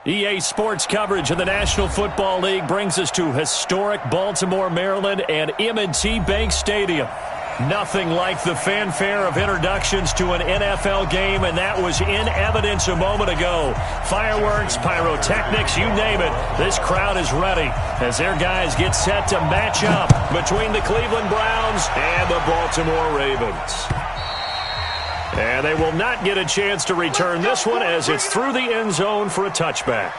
EA Sports coverage of the National Football League brings us to historic Baltimore, Maryland, and M&T Bank Stadium. Nothing like the fanfare of introductions to an NFL game, and that was in evidence a moment ago. Fireworks, pyrotechnics, you name it. This crowd is ready as their guys get set to match up between the Cleveland Browns and the Baltimore Ravens. And they will not get a chance to return this one as it's through the end zone for a touchback.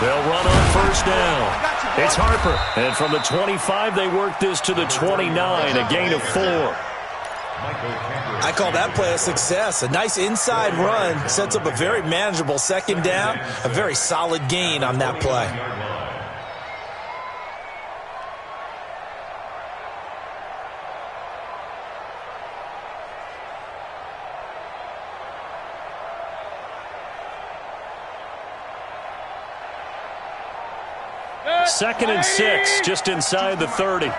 They'll run on first down. It's Harper. And from the 25, they work this to the 29, a gain of 4. I call that play a success. A nice inside run sets up a very manageable second down. A very solid gain on that play. Second and 6, just inside the 30. Now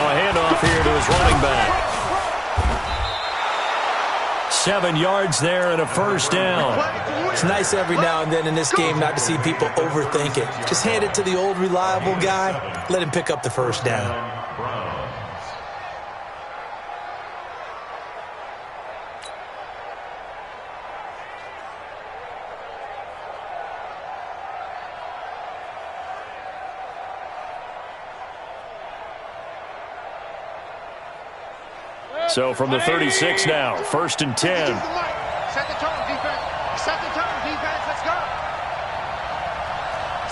a handoff here to his running back. 7 yards there and a first down. It's nice every now and then in this game not to see people overthink it. Just hand it to the old reliable guy. Let him pick up the first down. So from the 36 now, first and 10. Set the tone, defense. Set the tone, defense. Let's go.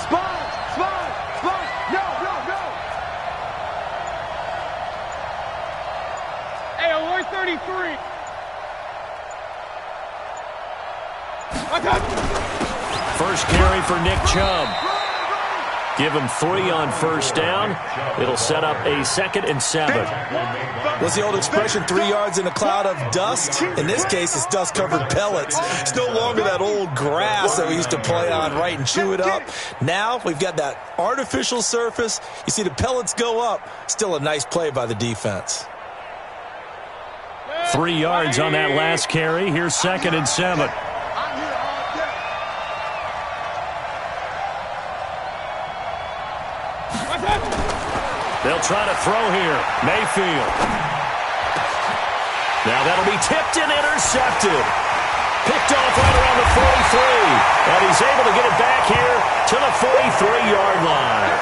Spine. No. Hey, alert 33. First carry for Nick Chubb. Give him 3 on first down. It'll set up a 2nd and 7. What's the old expression, 3 yards in a cloud of dust? In this case, it's dust-covered pellets. It's no longer that old grass that we used to play on, right, and chew it up. Now we've got that artificial surface. You see the pellets go up. Still a nice play by the defense. 3 yards on that last carry. Here's 2nd and 7. They'll try to throw here. Mayfield. Now that'll be tipped and intercepted. Picked off right around the 43. And he's able to get it back here to the 43-yard line.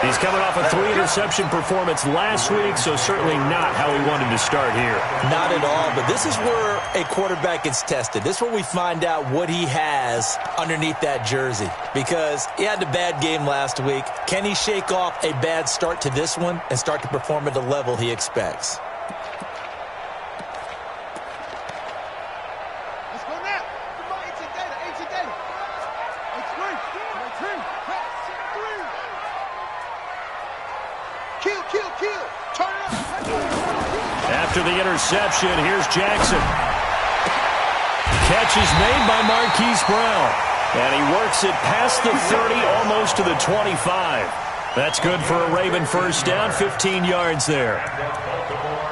He's coming off a 3-interception performance last week, so certainly not how he wanted to start here. Not at all, but this is where a quarterback gets tested. This is where we find out what he has underneath that jersey, because he had a bad game last week. Can he shake off a bad start to this one and start to perform at the level he expects? After the interception, here's Jackson. Catch is made by Marquise Brown. And he works it past the 30, almost to the 25. That's good for a Raven first down, 15 yards there.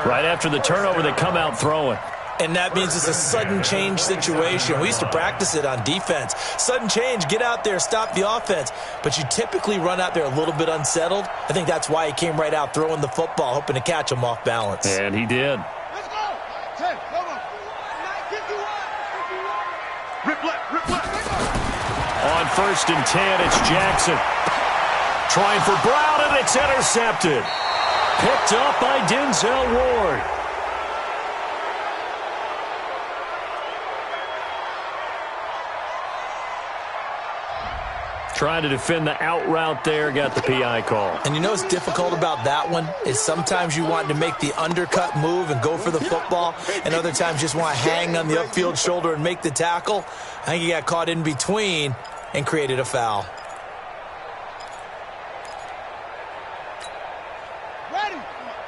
Right after the turnover, they come out throwing. And that means it's a sudden change situation. We used to practice it on defense. Sudden change, get out there, stop the offense. But you typically run out there a little bit unsettled. I think that's why he came right out throwing the football, hoping to catch him off balance. And he did. Let's go. 10, come on. 51. Rip left. On first and 10, it's Jackson. Trying for Brown, and it's intercepted. Picked up by Denzel Ward. Trying to defend the out route there, got the PI call. And you know what's difficult about that one is sometimes you want to make the undercut move and go for the football, and other times just want to hang on the upfield shoulder and make the tackle. I think he got caught in between and created a foul. Ready?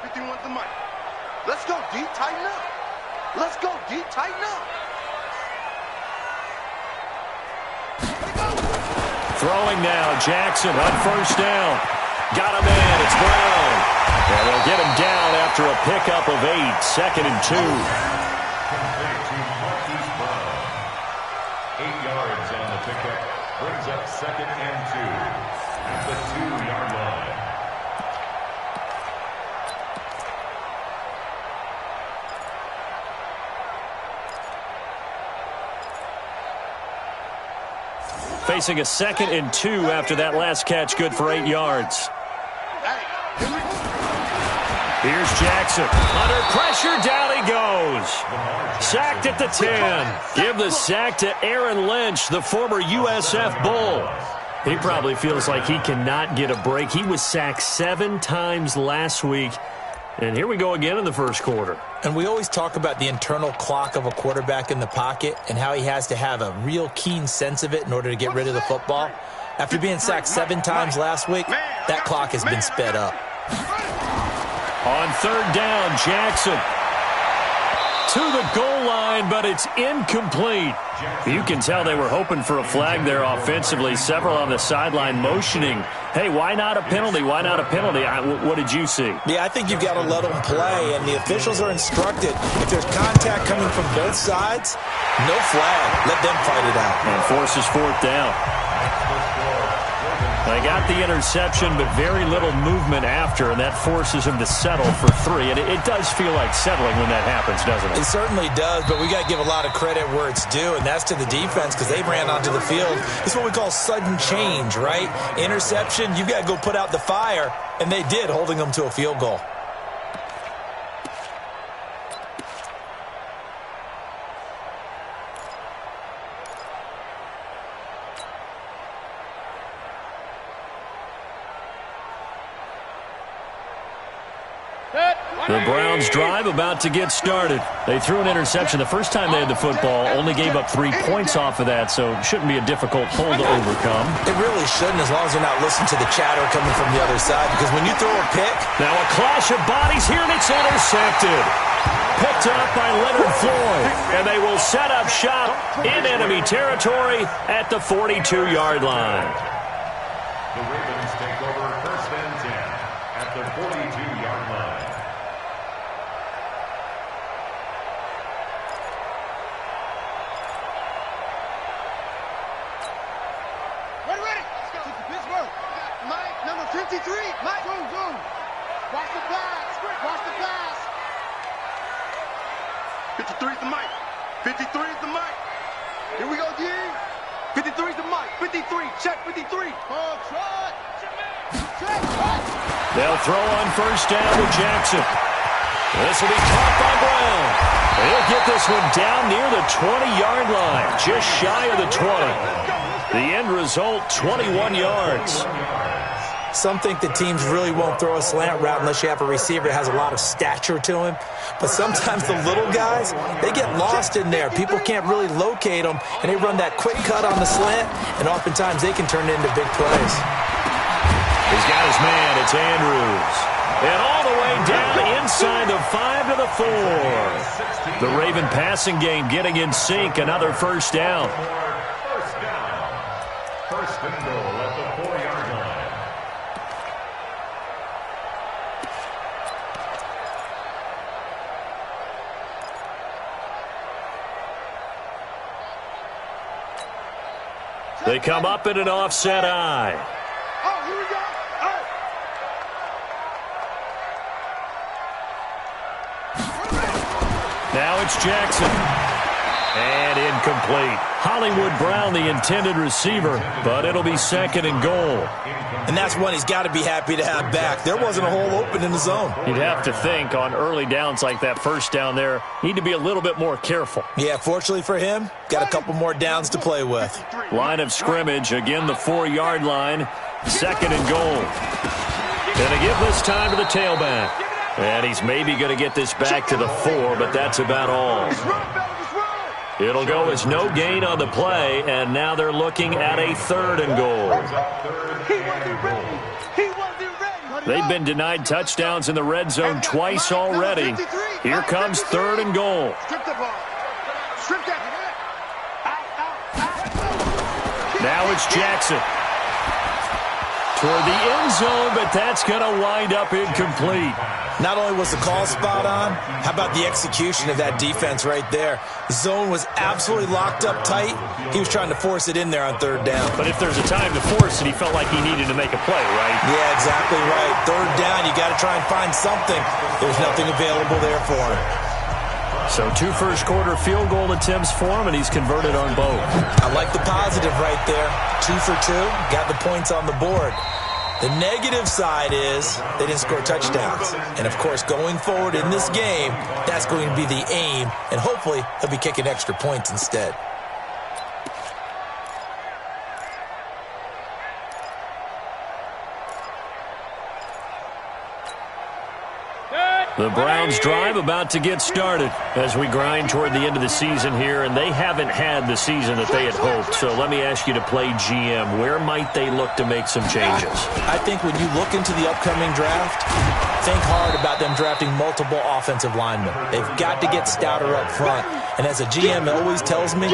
51 the mic. Let's go, D. Tighten up. Let's go, D. Tighten up. Throwing now, Jackson on first down. Got him in, it's Brown. And they'll get him down after a pickup of 8, 2nd and 2. 8 yards on the pickup, brings up 2nd and 2 at the 2-yard line. Facing a 2nd and 2 after that last catch, good for 8 yards. Here's Jackson. Under pressure, down he goes. Sacked at the 10. Give the sack to Aaron Lynch, the former USF Bull. He probably feels like he cannot get a break. He was sacked 7 times last week. And here we go again in the first quarter. And we always talk about the internal clock of a quarterback in the pocket and how he has to have a real keen sense of it in order to get rid of the football. After being sacked 7 times last week, that clock has been sped up. On 3rd down, Jackson to the goal line, but it's incomplete. You can tell they were hoping for a flag there offensively. Several on the sideline motioning, hey, why not a penalty? Why not a penalty? What did you see? Yeah, I think you've got to let them play, and the officials are instructed. If there's contact coming from both sides, no flag. Let them fight it out. And forces 4th down. They got the interception, but very little movement after, and that forces him to settle for 3. And it does feel like settling when that happens, doesn't it? It certainly does, but we got to give a lot of credit where it's due, and that's to the defense because they ran onto the field. It's what we call sudden change, right? Interception, you've got to go put out the fire, and they did, holding them to a field goal. The Browns drive about to get started. They threw an interception the first time they had the football, only gave up 3 points off of that, so it shouldn't be a difficult pull to overcome. It really shouldn't, as long as you're not listening to the chatter coming from the other side, because when you throw a pick... Now a clash of bodies here, and it's intercepted. Picked up by Leonard Floyd, and they will set up shop in enemy territory at the 42-yard line. The Ravens take over 1st and 10 at the 42-yard line. Ready. Let's go. Pittsburgh. Mike, number 53. Mike, go. Watch the pass. Watch the pass. 53 is the mic. 53 is the mic. Here we go, D. 53 is the mic. 53. Check 53. Oh, try. Check. They'll throw on first down to Jackson. This will be caught by Brown. He'll get this one down near the 20-yard line, just shy of the 20. The end result, 21 yards. Some think the teams really won't throw a slant route unless you have a receiver that has a lot of stature to him. But sometimes the little guys, they get lost in there. People can't really locate them, and they run that quick cut on the slant, and oftentimes they can turn it into big plays. He's got his man. It's Andrews. And all the way down inside the 5 to the 4. The Raven passing game getting in sync. Another first down. First and goal at the 4-yard line. They come up in an offset eye. Oh, here we go. Now it's Jackson. And incomplete. Hollywood Brown, the intended receiver, but it'll be 2nd and goal. And that's one he's got to be happy to have back. There wasn't a hole open in the zone. You'd have to think on early downs like that first down there, need to be a little bit more careful. Yeah, fortunately for him, got a couple more downs to play with. Line of scrimmage, again the 4-yard line, 2nd and goal. Gonna give this time to the tailback. And he's maybe going to get this back to the 4, but that's about all. It'll go as no gain on the play, and now they're looking at a 3rd and goal. They've been denied touchdowns in the red zone twice already. Here comes 3rd and goal. Now it's Jackson. Toward the end zone, but that's going to wind up incomplete. Not only was the call spot on, how about the execution of that defense right there? The zone was absolutely locked up tight. He was trying to force it in there on 3rd down. But if there's a time to force it, he felt like he needed to make a play, right? Yeah, exactly right. 3rd down, you got to try and find something. There's nothing available there for him. So 2 first-quarter field goal attempts for him, and he's converted on both. I like the positive right there. 2 for 2, got the points on the board. The negative side is they didn't score touchdowns. And, of course, going forward in this game, that's going to be the aim, and hopefully he'll be kicking extra points instead. The Browns drive about to get started as we grind toward the end of the season here, and they haven't had the season that they had hoped. So let me ask you to play GM. Where might they look to make some changes? I think when you look into the upcoming draft, think hard about them drafting multiple offensive linemen. They've got to get stouter up front. And as a GM always tells me,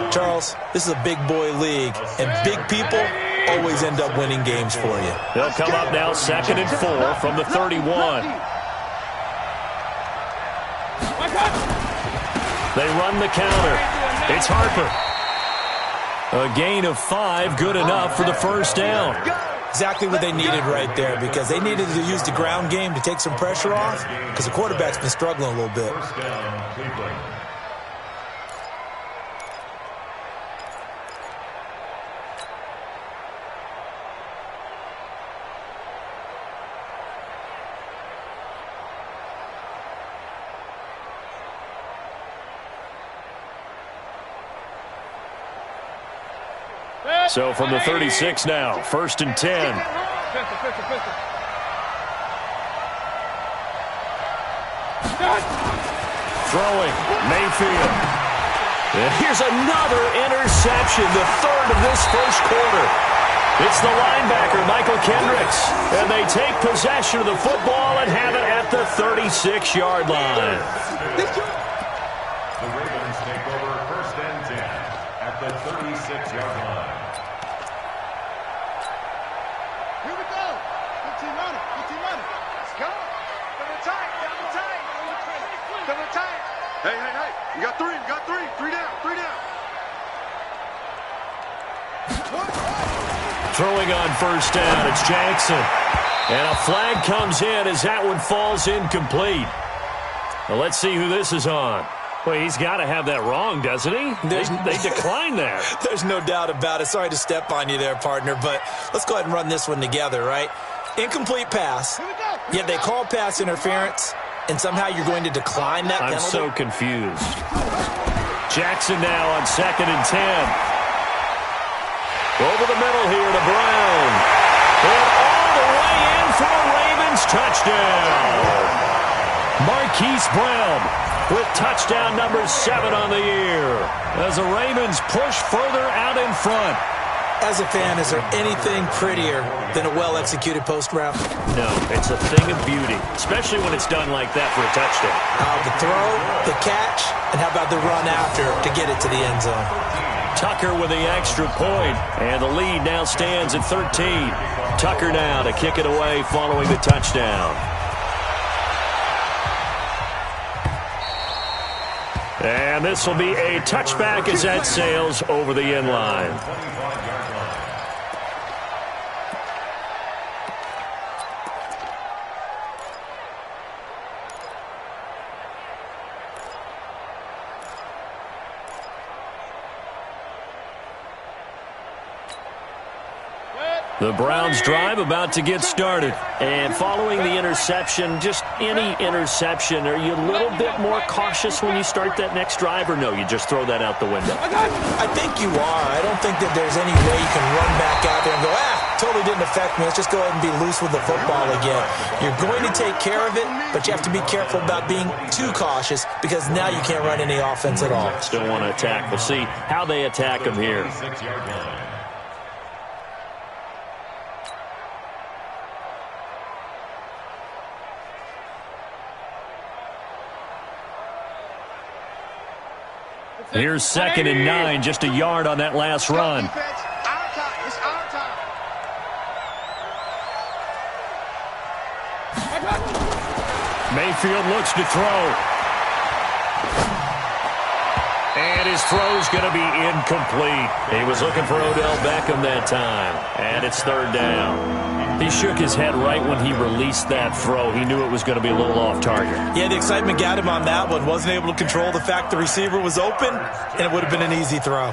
Charles, this is a big boy league, and big people always end up winning games for you. They'll come up now 2nd and 4 from the 31. They run the counter. It's Harper. A gain of 5, good enough for the first down. Exactly what they needed right there, because they needed to use the ground game to take some pressure off, because the quarterback's been struggling a little bit. So from the 36 now, 1st and 10. Throwing, Mayfield. And here's another interception, the 3rd of this first quarter. It's the linebacker, Michael Kendricks. And they take possession of the football and have it at the 36-yard line. The Ravens take over 1st and 10 at the 36-yard line. Hey, you got 3, 3 down. Throwing on 1st down, it's Jackson. And a flag comes in as that one falls incomplete. Well, let's see who this is on. Well, he's got to have that wrong, doesn't he? They declined that. There's no doubt about it. Sorry to step on you there, partner, but let's go ahead and run this one together, right? Incomplete pass, yet they call pass interference, and somehow you're going to decline that penalty? I'm so confused. Jackson now on 2nd and 10. Over the middle here to Brown. And all the way in for a Ravens touchdown. Marquise Brown with touchdown number 7 on the year as the Ravens push further out in front. As a fan, is there anything prettier than a well-executed post route? No, it's a thing of beauty, especially when it's done like that for a touchdown. The throw, the catch, and how about the run after to get it to the end zone? Tucker with the extra point, and the lead now stands at 13. Tucker now to kick it away following the touchdown. And this will be a touchback as that sails over the end line. The Browns drive about to get started. And following the interception, just any interception, are you a little bit more cautious when you start that next drive, or no, you just throw that out the window? I think you are. I don't think that there's any way you can run back out there and go, totally didn't affect me. Let's just go ahead and be loose with the football again. You're going to take care of it, but you have to be careful about being too cautious because now you can't run any offense at all. Still want to attack. We'll see how they attack them here. Here's 2nd and 9, just a yard on that last run. Mayfield looks to throw. And his throw's going to be incomplete. He was looking for Odell Beckham that time. And it's 3rd down. He shook his head right when he released that throw. He knew it was going to be a little off target. Yeah, the excitement got him on that one. Wasn't able to control the fact the receiver was open, and it would have been an easy throw.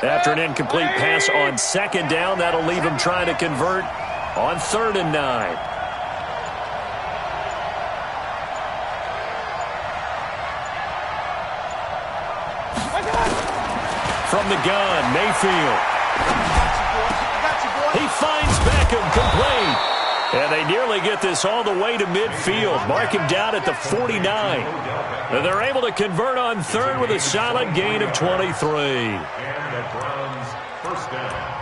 After an incomplete pass on 2nd down, that'll leave him trying to convert on 3rd and 9. From the gun, Mayfield. He finds Beckham complete. And they nearly get this all the way to midfield. Mark him down at the 49. And they're able to convert on 3rd with a solid gain of 23. And the Browns, 1st down.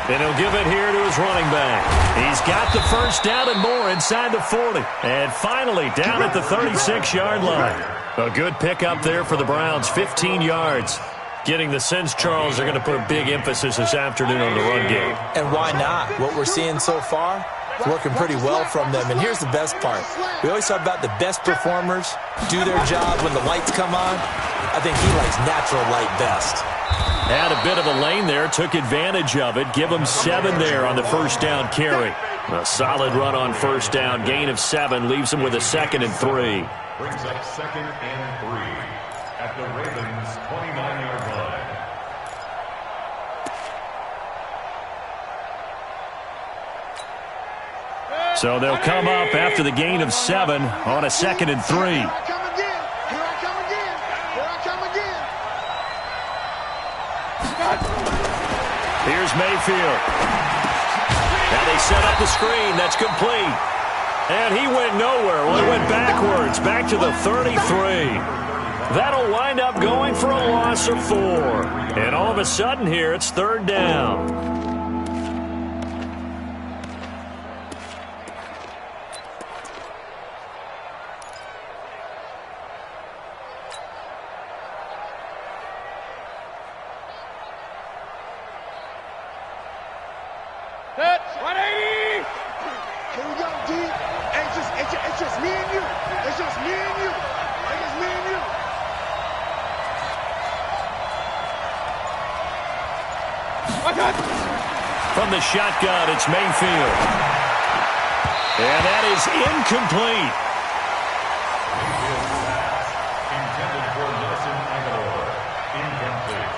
And he'll give it here to his running back. He's got the 1st down and more inside the 40. And finally down at the 36-yard line. A good pickup there for the Browns, 15 yards. Getting the sense, Charles, they're going to put a big emphasis this afternoon on the run game. And why not? What we're seeing so far, it's working pretty well from them. And here's the best part. We always talk about the best performers do their job when the lights come on. I think he likes natural light best. Had a bit of a lane there, took advantage of it. Give him 7 there on the 1st down carry. A solid run on 1st down, gain of 7, leaves him with a 2nd and 3. Brings up 2nd and 3 at the Ravens' 29-yard line. So they'll come up after the gain of 7 on a 2nd and 3. Here's Mayfield. Now they set up the screen. That's complete. And he went nowhere. Well, he went backwards, back to the 33. That'll wind up going for a loss of 4. And all of a sudden here, it's 3rd down. From the shotgun, it's Mayfield. And that is incomplete. Intended for Nelson Aguilar. Incomplete.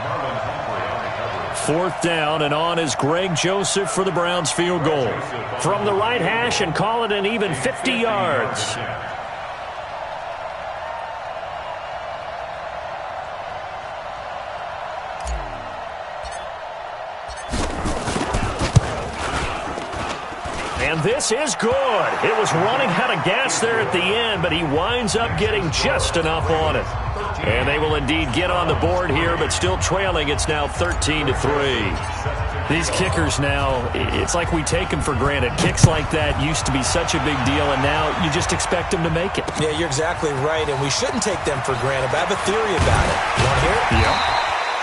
Marlon Humphrey on the coverage. 4th down, and on is Greg Joseph for the Browns field goal. From the right hash, and call it an even 50 yards. And this is good. It was running out of gas there at the end, but he winds up getting just enough on it. And they will indeed get on the board here, but still trailing. It's now 13-3. These kickers now, it's like we take them for granted. Kicks like that used to be such a big deal, and now you just expect them to make it. Yeah, you're exactly right, and we shouldn't take them for granted. But I have a theory about it. You want to hear it? Yeah.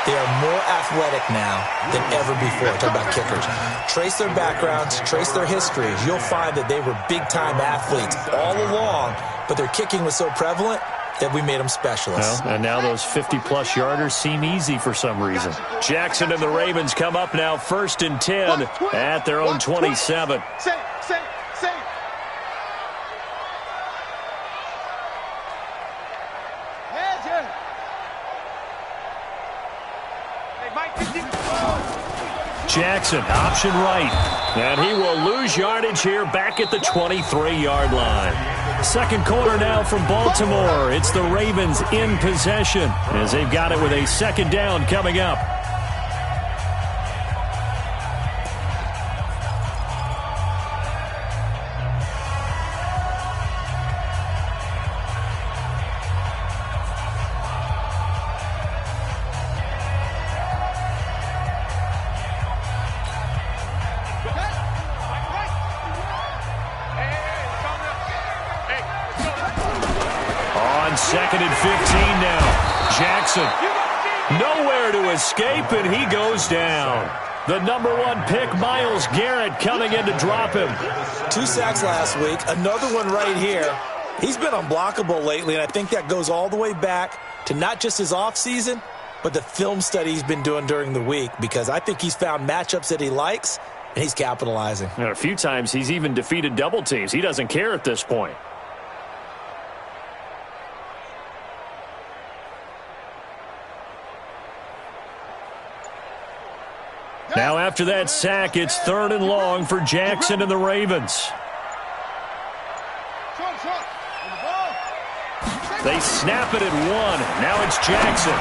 They are more athletic now than ever before. Talk about kickers. Trace their backgrounds, trace their histories. You'll find that they were big-time athletes all along, but their kicking was so prevalent that we made them specialists. Well, and now those 50-plus yarders seem easy for some reason. Jackson and the Ravens come up now 1st and 10 at their own 27. Say. Jackson, option right. And he will lose yardage here back at the 23-yard line. Second quarter now from Baltimore. It's the Ravens in possession as they've got it with a second down coming up. Second and 15 now. Jackson, nowhere to escape, and he goes down. The number 1 pick, Myles Garrett, coming in to drop him. 2 sacks last week, another one right here. He's been unblockable lately, and I think that goes all the way back to not just his offseason, but the film study he's been doing during the week, because I think he's found matchups that he likes, and he's capitalizing. And a few times he's even defeated double teams. He doesn't care at this point. Now after that sack, it's 3rd and long for Jackson and the Ravens. They snap it at 1. Now it's Jackson.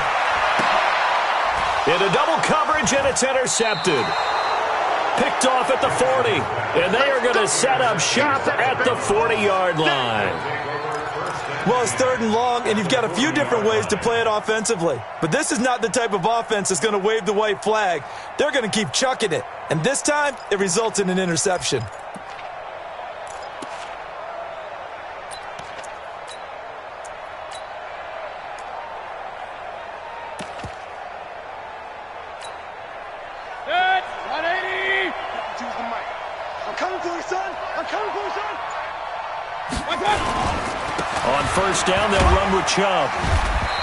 Into double coverage, and it's intercepted. Picked off at the 40. And they are going to set up shop at the 40-yard line. Well, it's 3rd and long, and you've got a few different ways to play it offensively. But this is not the type of offense that's going to wave the white flag. They're going to keep chucking it. And this time, it results in an interception. I'm coming for you, son. I'm coming for you, son. On first down, they'll run with Chubb.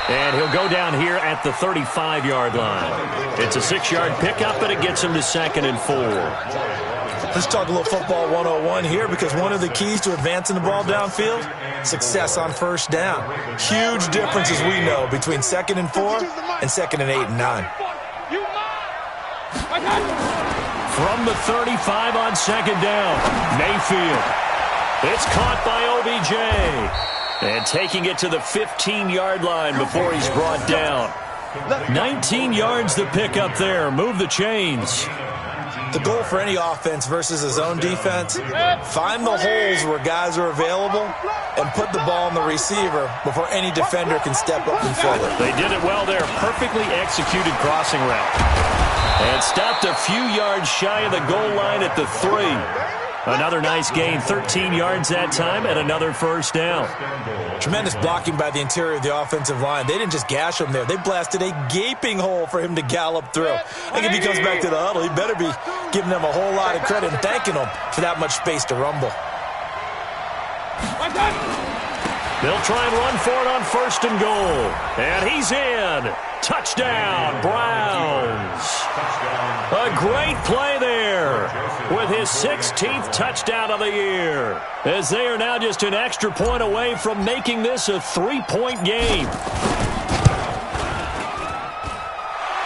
And he'll go down here at the 35-yard line. It's a 6-yard pickup, and it gets him to 2nd and 4. Let's talk a little football 101 here, because one of the keys to advancing the ball downfield, success on first down. Huge difference, as we know, between 2nd and 4 and 2nd and 8 and 9. From the 35 on 2nd down, Mayfield. It's caught by OBJ. And taking it to the 15-yard line before he's brought down. 19 yards to pick up there. Move the chains. The goal for any offense versus his own defense, find the holes where guys are available and put the ball on the receiver before any defender can step up and fill it. They did it well there. Perfectly executed crossing route. And stopped a few yards shy of the goal line at the 3. Another nice gain, 13 yards that time, and another first down. Tremendous blocking by the interior of the offensive line. They didn't just gash him there. They blasted a gaping hole for him to gallop through. I think if he comes back to the huddle, he better be giving them a whole lot of credit and thanking them for that much space to rumble. They'll try and run for it on 1st and goal. And he's in. Touchdown, Browns. A great play there with his 16th touchdown of the year, as they are now just an extra point away from making this a 3-point game.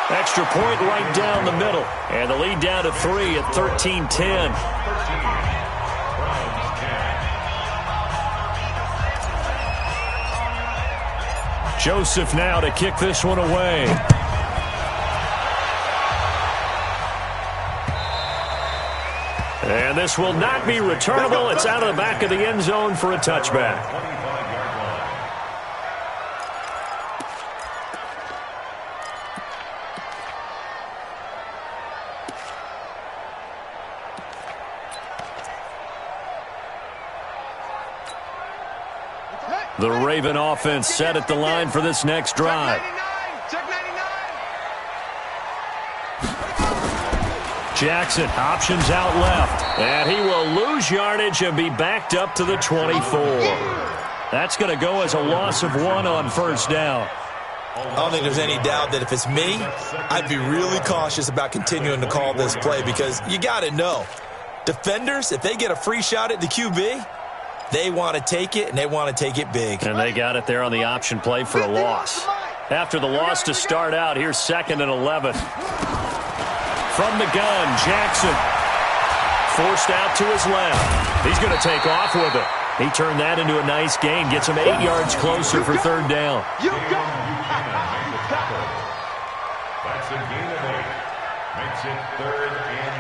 Extra point right down the middle, and the lead down to 3 at 13-10. Joseph now to kick this one away. And this will not be returnable. It's out of the back of the end zone for a touchback. The Raven offense set at the line for this next drive. Jackson options out left, and he will lose yardage and be backed up to the 24. That's going to go as a loss of 1 on first down. I don't think there's any doubt that if it's me, I'd be really cautious about continuing to call this play because you got to know, defenders, if they get a free shot at the QB, they want to take it, and they want to take it big. And they got it there on the option play for a loss. After the loss to start out, here's 2nd and 11. From the gun, Jackson. Forced out to his left. He's going to take off with it. He turned that into a nice gain. Gets him 8 yards closer for 3rd down. That's a gain of 8. Makes it 3rd and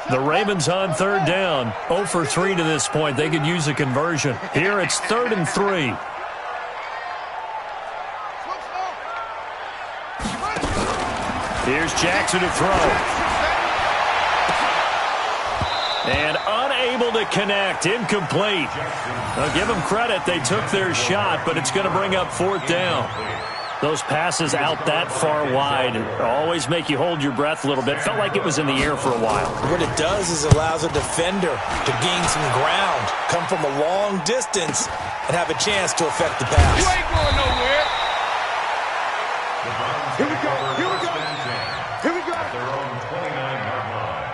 3. The Ravens on 3rd down. 0 for 3 to this point. They could use a conversion. Here it's 3rd and 3. Here's Jackson to throw. And unable to connect. Incomplete. Now give them credit. They took their shot, but it's going to bring up 4th down. Those passes out that far wide always make you hold your breath a little bit. Felt like it was in the air for a while. What it does is it allows a defender to gain some ground, come from a long distance, and have a chance to affect the pass. You ain't going nowhere. Here we go. Here we go. Here we go. At their own 29-yard line.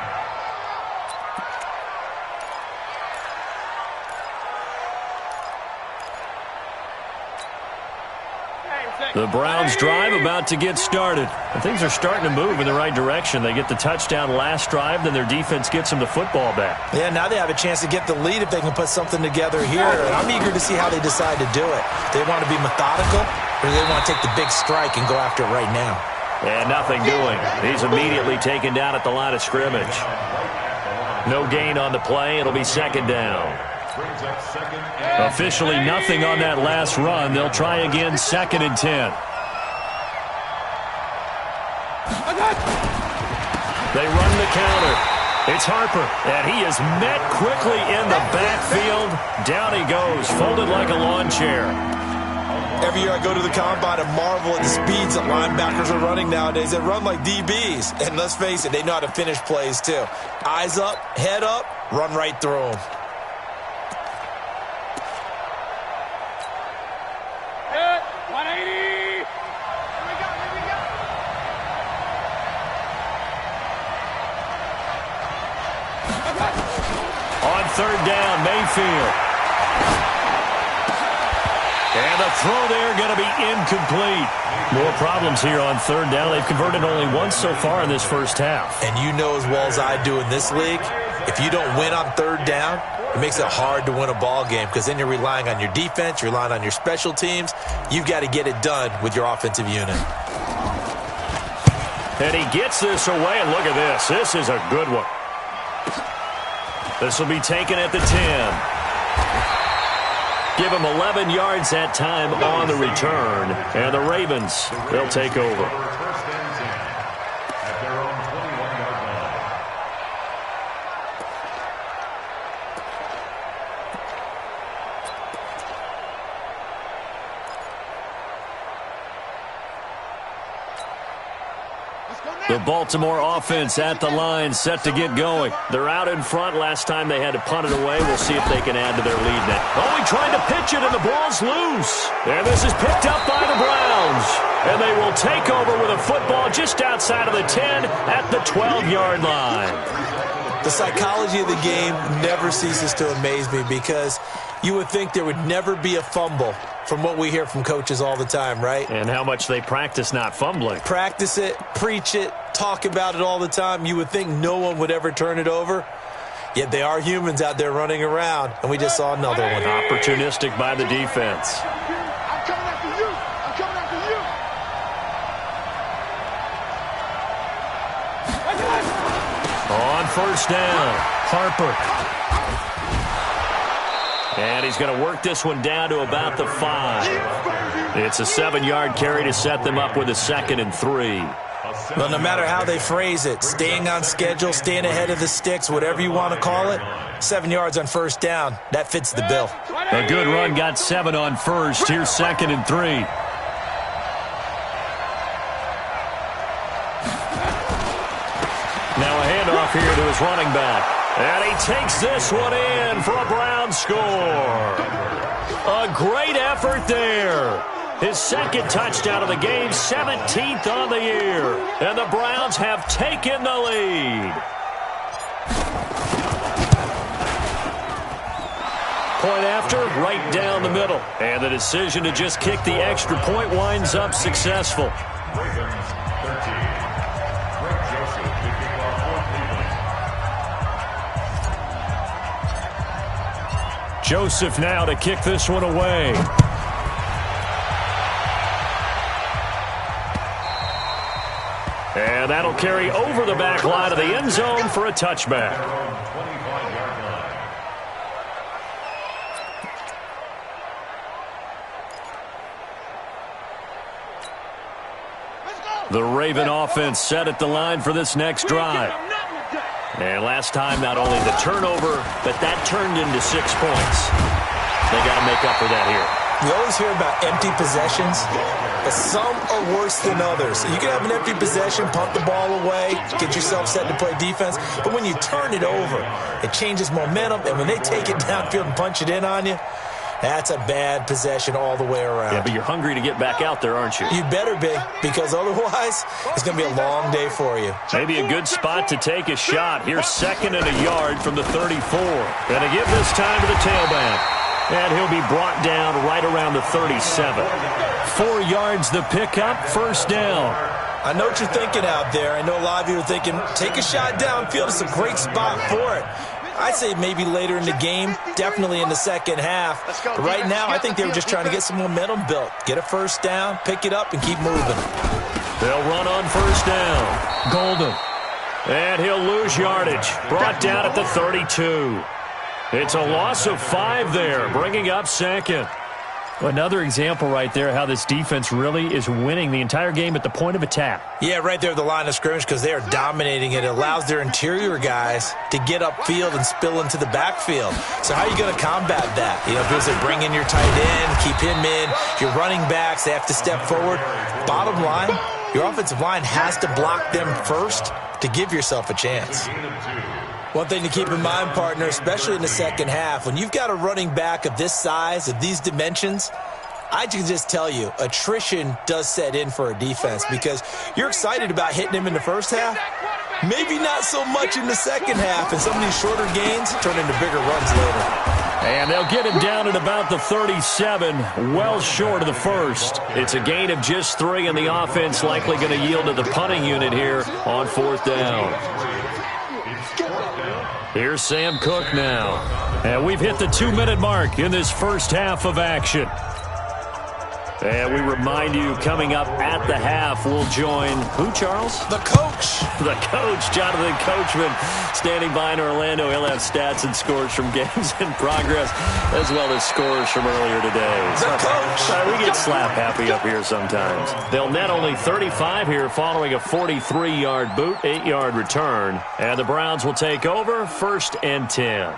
The Browns drive about to get started. And things are starting to move in the right direction. They get the touchdown last drive, then their defense gets them the football back. Yeah, now they have a chance to get the lead if they can put something together here. And I'm eager to see how they decide to do it. They want to be methodical, or they want to take the big strike and go after it right now. And nothing doing. He's immediately taken down at the line of scrimmage. No gain on the play. It'll be 2nd down. Officially nothing on that last run. They'll try again 2nd and 10. They run the counter. It's Harper, and he is met quickly in the backfield. Down he goes, folded like a lawn chair. Every year I go to the combine and marvel at the speeds that linebackers are running nowadays. They run like DBs. And let's face it, they know how to finish plays too. Eyes up, head up, run right through them. On 3rd down, Mayfield. And the throw there going to be incomplete. More problems here on 3rd down. They've converted only once so far in this first half. And you know as well as I do in this league, if you don't win on 3rd down, it makes it hard to win a ball game because then you're relying on your defense, you're relying on your special teams. You've got to get it done with your offensive unit. And he gets this away, and look at this. This is a good one. This will be taken at the 10. Give him 11 yards that time on the return. And the Ravens, they'll take over. First and 10 at their own 21-yard line. The Baltimore offense at the line, set to get going. They're out in front. Last time they had to punt it away. We'll see if they can add to their lead now. Oh, he tried to pitch it, and the ball's loose. And this is picked up by the Browns. And they will take over with a football just outside of the 10 at the 12-yard line. The psychology of the game never ceases to amaze me because you would think there would never be a fumble from what we hear from coaches all the time, right? And how much they practice not fumbling. Practice it, preach it, talk about it all the time. You would think no one would ever turn it over. Yet they are humans out there running around, and we just saw another one. Opportunistic by the defense. I'm coming after you. I'm coming after you. On first down, Harper. And he's going to work this one down to about the 5. It's a 7-yard carry to set them up with a 2nd and 3. Well, no matter how they phrase it, staying on schedule, staying ahead of the sticks, whatever you want to call it, 7 yards on first down, that fits the bill. A good run got 7 on first. Here's 2nd and 3. Now a handoff here to his running back. And he takes this one in for a Brown score. A great effort there. His 2nd touchdown of the game, 17th on the year. And the Browns have taken the lead. Point after, right down the middle. And the decision to just kick the extra point winds up successful. Ravens 13. Greg Joseph to kick off for Cleveland. Joseph now to kick this one away. And that'll carry over the back line of the end zone for a touchback. 25-yard line. The Raven offense set at the line for this next drive. And last time, not only the turnover, but that turned into 6 points. They got to make up for that here. You always hear about empty possessions, but some are worse than others. You can have an empty possession, punt the ball away, get yourself set to play defense, but when you turn it over, it changes momentum, and when they take it downfield and punch it in on you, that's a bad possession all the way around. Yeah, but you're hungry to get back out there, aren't you? You better be, because otherwise, it's going to be a long day for you. Maybe a good spot to take a shot. Here's 2nd and a yard from the 34. Going to give this time to the tailback. And he'll be brought down right around the 37. 4 yards the pickup, first down. I know what you're thinking out there. I know a lot of you are thinking, take a shot downfield. It's a great spot for it. I'd say maybe later in the game, definitely in the second half. But right now, I think they were just trying to get some momentum built. Get a first down, pick it up, and keep moving. They'll run on first down. Golden. And he'll lose yardage. Brought down at the 32. It's a loss of 5 there, bringing up 2nd. Another example right there how this defense really is winning the entire game at the point of attack. Yeah, right there at the line of scrimmage because they are dominating it. It allows their interior guys to get upfield and spill into the backfield. So how are you going to combat that? You know, because they bring in your tight end, keep him in. Your running backs, they have to step forward. Bottom line, your offensive line has to block them first to give yourself a chance. One thing to keep in mind, partner, especially in the second half, when you've got a running back of this size, of these dimensions, I can just tell you, attrition does set in for a defense because you're excited about hitting him in the first half. Maybe not so much in the second half, and some of these shorter gains turn into bigger runs later. And they'll get him down at about the 37, well short of the first. It's a gain of just 3, and the offense likely going to yield to the punting unit here on 4th down. Here's Sam Cook now. And we've hit the 2-minute mark in this first half of action. And we remind you, coming up at the half, we'll join who, Charles? The coach. The coach, Jonathan Coachman, standing by in Orlando. He'll have stats and scores from games in progress, as well as scores from earlier today. The coach. We get slap happy up here sometimes. They'll net only 35 here following a 43-yard boot, 8-yard return. And the Browns will take over, 1st and 10.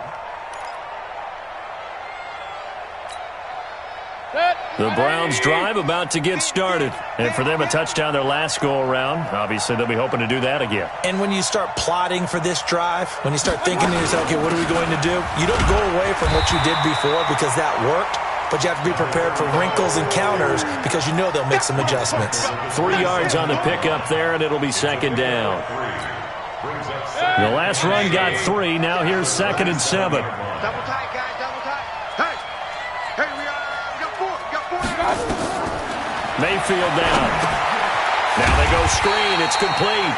The Browns drive about to get started. And for them, a touchdown their last go-around. Obviously, they'll be hoping to do that again. And when you start plotting for this drive, when you start thinking to yourself, okay, what are we going to do? You don't go away from what you did before because that worked, but you have to be prepared for wrinkles and counters because you know they'll make some adjustments. 3 yards on the pickup there, and it'll be 2nd down. The last run got 3. Now here's 2nd and 7. Double tight, guys, double tight. Hey, we got 4. Mayfield down. Now they go screen. It's complete.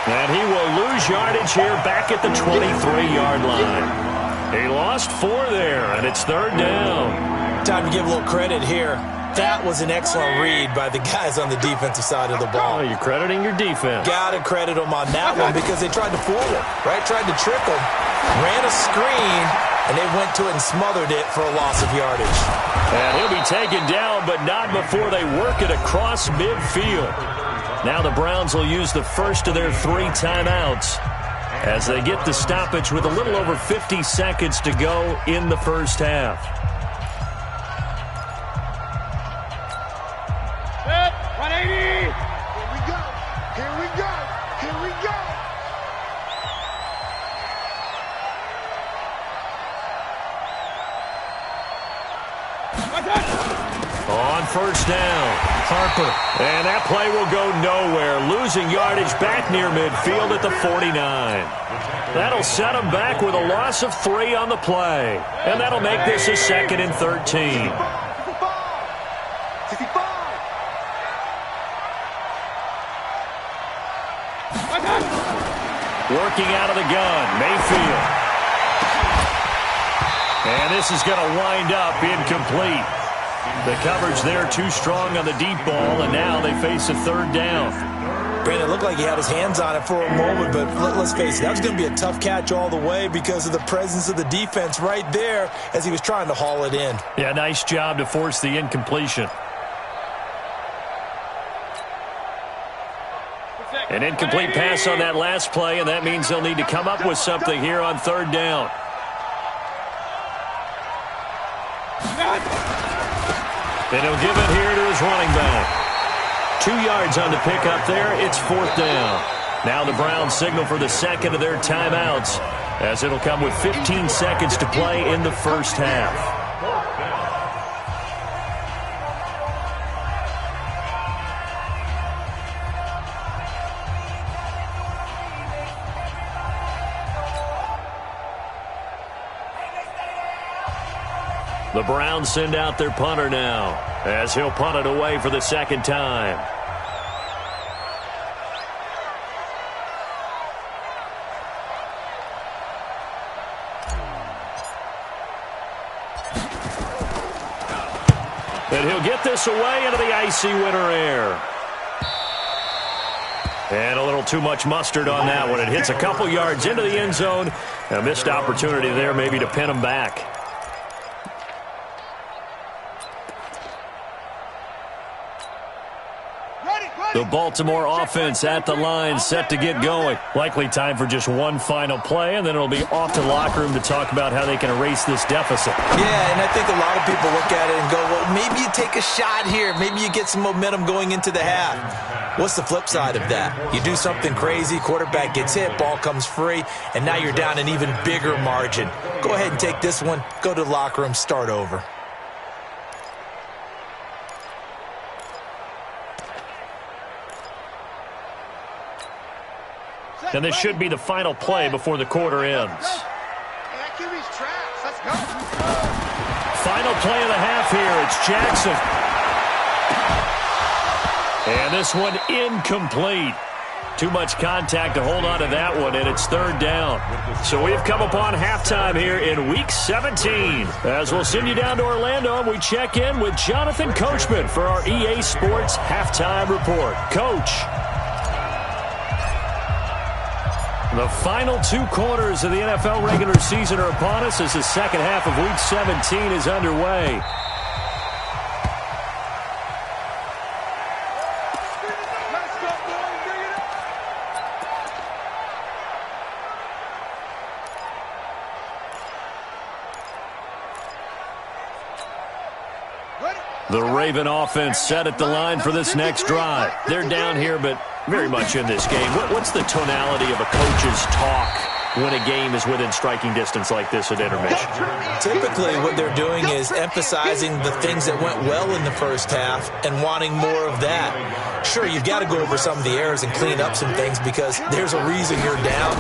And he will lose yardage here back at the 23-yard line. He lost 4 there, and it's 3rd down. Time to give a little credit here. That was an excellent read by the guys on the defensive side of the ball. Oh, you're crediting your defense. Got to credit them on that one because they tried to fool him, right? Tried to trick him, ran a screen, and they went to it and smothered it for a loss of yardage. And he'll be taken down, but not before they work it across midfield. Now the Browns will use the first of their 3 timeouts as they get the stoppage with a little over 50 seconds to go in the first half. On first down, Harper. And that play will go nowhere, losing yardage back near midfield at the 49. That'll set them back with a loss of 3 on the play. And that'll make this a 2nd and 13. 65. Working out of the gun, Mayfield. And this is going to wind up incomplete. The coverage there too strong on the deep ball, and now they face a 3rd down. Brandon, it looked like he had his hands on it for a moment, but let's face it, that was going to be a tough catch all the way because of the presence of the defense right there as he was trying to haul it in. Yeah, nice job to force the incompletion. An incomplete pass on that last play, and that means they'll need to come up with something here on 3rd down. And he'll give it here to his running back. 2 yards on the pickup there. It's 4th down. Now the Browns signal for the 2nd of their timeouts as it'll come with 15 seconds to play in the first half. The Browns send out their punter now as he'll punt it away for the 2nd time. And he'll get this away into the icy winter air. And a little too much mustard on that one. It hits a couple yards into the end zone. A missed opportunity there maybe to pin him back. The Baltimore offense at the line, set to get going. Likely time for just one final play, and then it'll be off to the locker room to talk about how they can erase this deficit. Yeah, and I think a lot of people look at it and go, well, maybe you take a shot here. Maybe you get some momentum going into the half. What's the flip side of that? You do something crazy, quarterback gets hit, ball comes free, and now you're down an even bigger margin. Go ahead and take this one, go to the locker room, start over. And this should be the final play before the quarter ends. Final play of the half here. It's Jackson. And this one incomplete. Too much contact to hold on to that one, and it's 3rd down. So we've come upon halftime here in Week 17. As we'll send you down to Orlando, and we check in with Jonathan Coachman for our EA Sports Halftime Report. Coach. The final 2 quarters of the NFL regular season are upon us as the 2nd half of Week 17 is underway. The Raven offense set at the line for this next drive. They're down here, but very much in this game. What's the tonality of a coach's talk when a game is within striking distance like this at intermission? Typically, what they're doing is emphasizing the things that went well in the first half and wanting more of that. Sure, you've got to go over some of the errors and clean up some things because there's a reason you're down.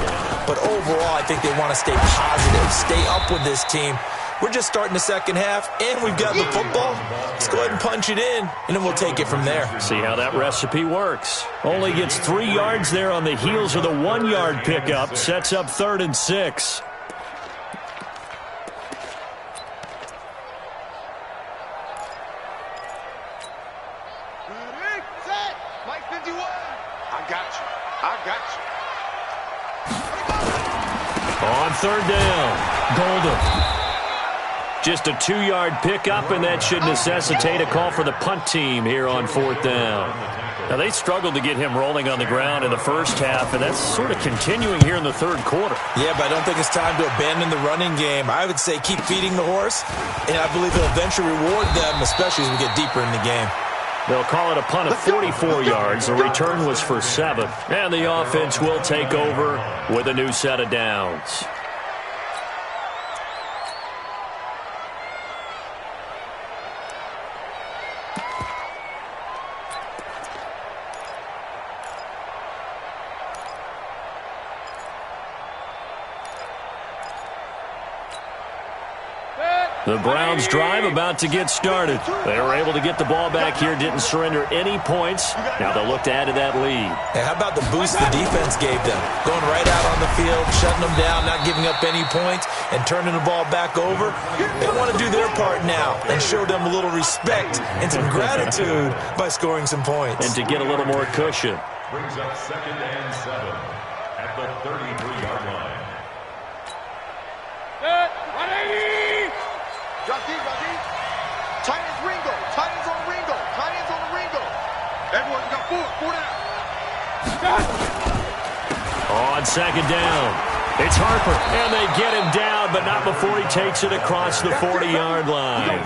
But overall, I think they want to stay positive, stay up with this team. We're just starting the 2nd half, and we've got the football. Let's go ahead and punch it in, and then we'll take it from there. See how that recipe works. Only gets 3 yards there on the heels of the 1-yard pickup. Sets up 3rd and 6. On third down, Golden. Just a 2-yard pickup, and that should necessitate a call for the punt team here on fourth down. Now, they struggled to get him rolling on the ground in the first half, and that's sort of continuing here in the third quarter. Yeah, but I don't think it's time to abandon the running game. I would say keep feeding the horse, and I believe it'll eventually reward them, especially as we get deeper in the game. They'll call it a punt of 44 yards. The return was for 7. And the offense will take over with a new set of downs. The Browns drive about to get started. They were able to get the ball back here, didn't surrender any points. Now they'll look to add to that lead. Hey, how about the boost the defense gave them? Going right out on the field, shutting them down, not giving up any points, and turning the ball back over. They want to do their part now and show them a little respect and some gratitude by scoring some points. And to get a little more cushion. Brings up 2nd and 7 at the 33-yard line. Drop deep. Tight ends Ringo. Tight ends on Ringo. Tight ends on the Ringo. Everyone got 4 down. On second down, it's Harper. And they get him down, but not before he takes it across the 40-yard line.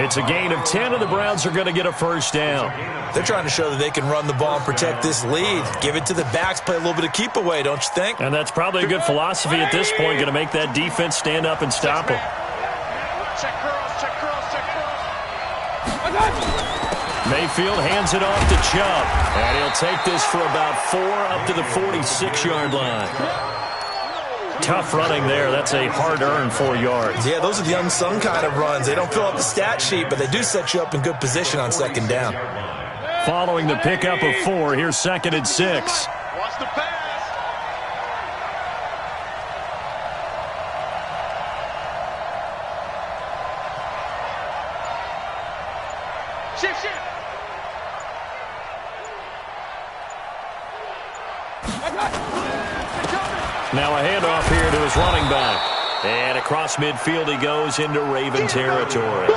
It's a gain of 10, and the Browns are going to get a first down. They're trying to show that they can run the ball and protect this lead. Give it to the backs, play a little bit of keep away, don't you think? And that's probably a good philosophy at this point, going to make that defense stand up and stop him. Check curls. Mayfield hands it off to Chubb, and he'll take this for about 4 up to the 46-yard line. Tough running there. That's a hard-earned 4 yards. Yeah, those are the unsung kind of runs. They don't fill up the stat sheet, but they do set you up in good position on second down. Following the pickup of 4, here's 2nd and 6. Watch the pass. Shift. Now a handoff here to his running back. And across midfield he goes into Raven territory.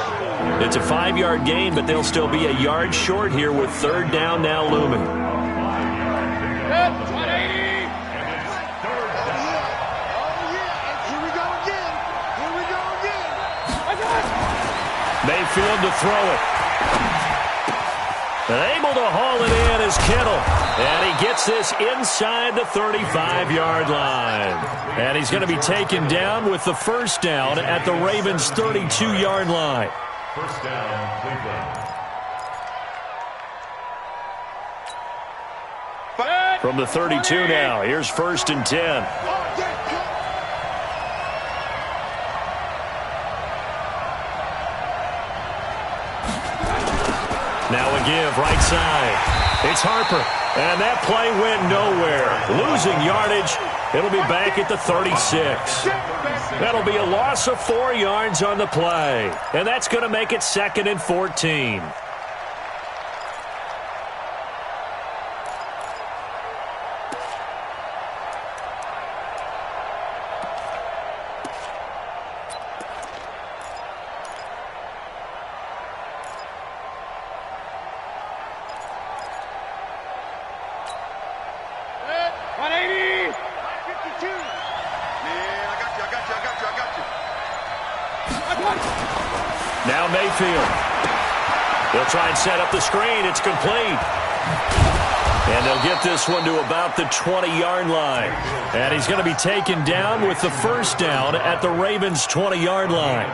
It's a 5-yard gain, but they'll still be a yard short here with third down now looming. Mayfield to throw it. And able to haul it in is Kittle. And he gets this inside the 35-yard line. And he's going to be taken down with the first down at the Ravens' 32-yard line. First down, Cleveland. From the 32 now, here's 1st and 10. Now a give, right side. It's Harper, and that play went nowhere. Losing yardage, it'll be back at the 36. That'll be a loss of 4 yards on the play, and that's going to make it 2nd and 14. Now Mayfield. They'll try and set up the screen. It's complete. And they'll get this one to about the 20-yard line. And he's going to be taken down with the first down at the Ravens' 20-yard line.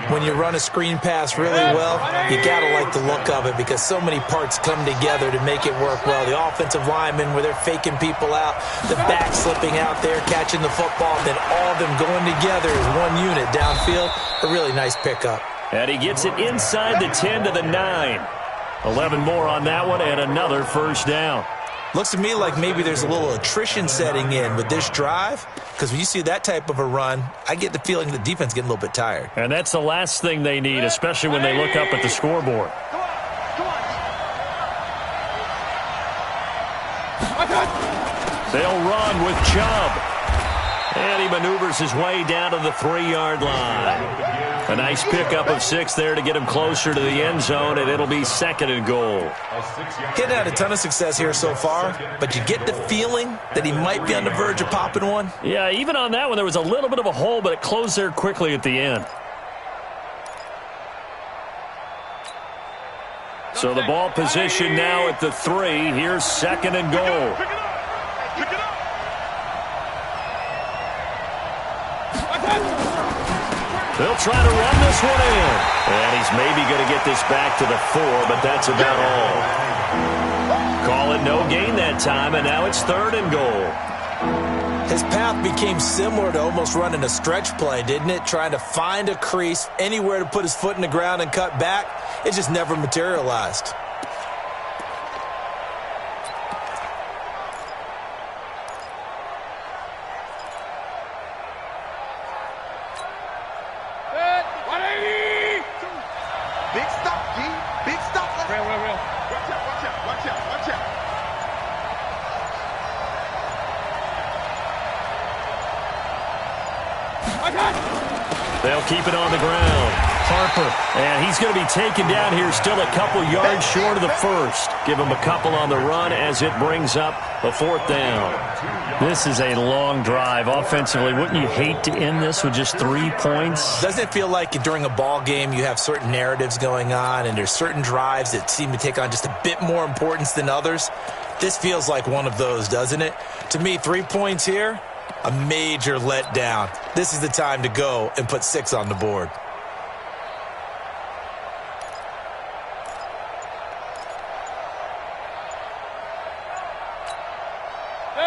When you run a screen pass really well, you got to like the look of it because so many parts come together to make it work well. The offensive linemen, where they're faking people out, the back slipping out there, catching the football, then all of them going together as one unit downfield. A really nice pickup. And he gets it inside the 10 to the 9. 11 more on that one and another first down. Looks to me like maybe there's a little attrition setting in with this drive because when you see that type of a run, I get the feeling the defense is getting a little bit tired. And that's the last thing they need, especially when they look up at the scoreboard. They'll run with Chubb. And he maneuvers his way down to the 3-yard line. A nice pickup of 6 there to get him closer to the end zone, and it'll be 2nd and goal. He hadn't had a ton of success here so far, but you get the feeling that he might be on the verge of popping one. Yeah, even on that one, there was a little bit of a hole, but it closed there quickly at the end. So the ball position now at the 3. Here's 2nd and goal. They'll try to run this one in. And he's maybe going to get this back to the 4, but that's about all. Call it no gain that time, and now it's 3rd and goal. His path became similar to almost running a stretch play, didn't it? Trying to find a crease, anywhere to put his foot in the ground and cut back. It just never materialized. Big stop, G. Big stop. Real. Watch out. They'll keep it on the ground. Harper, and he's going to be taken down here, still a couple yards short of the first. Give him a couple on the run as it brings up a 4th down. This is a long drive offensively. Wouldn't you hate to end this with just 3 points? Doesn't it feel like during a ball game you have certain narratives going on and there's certain drives that seem to take on just a bit more importance than others? This feels like one of those, doesn't it? To me, 3 points here, a major letdown. This is the time to go and put 6 on the board.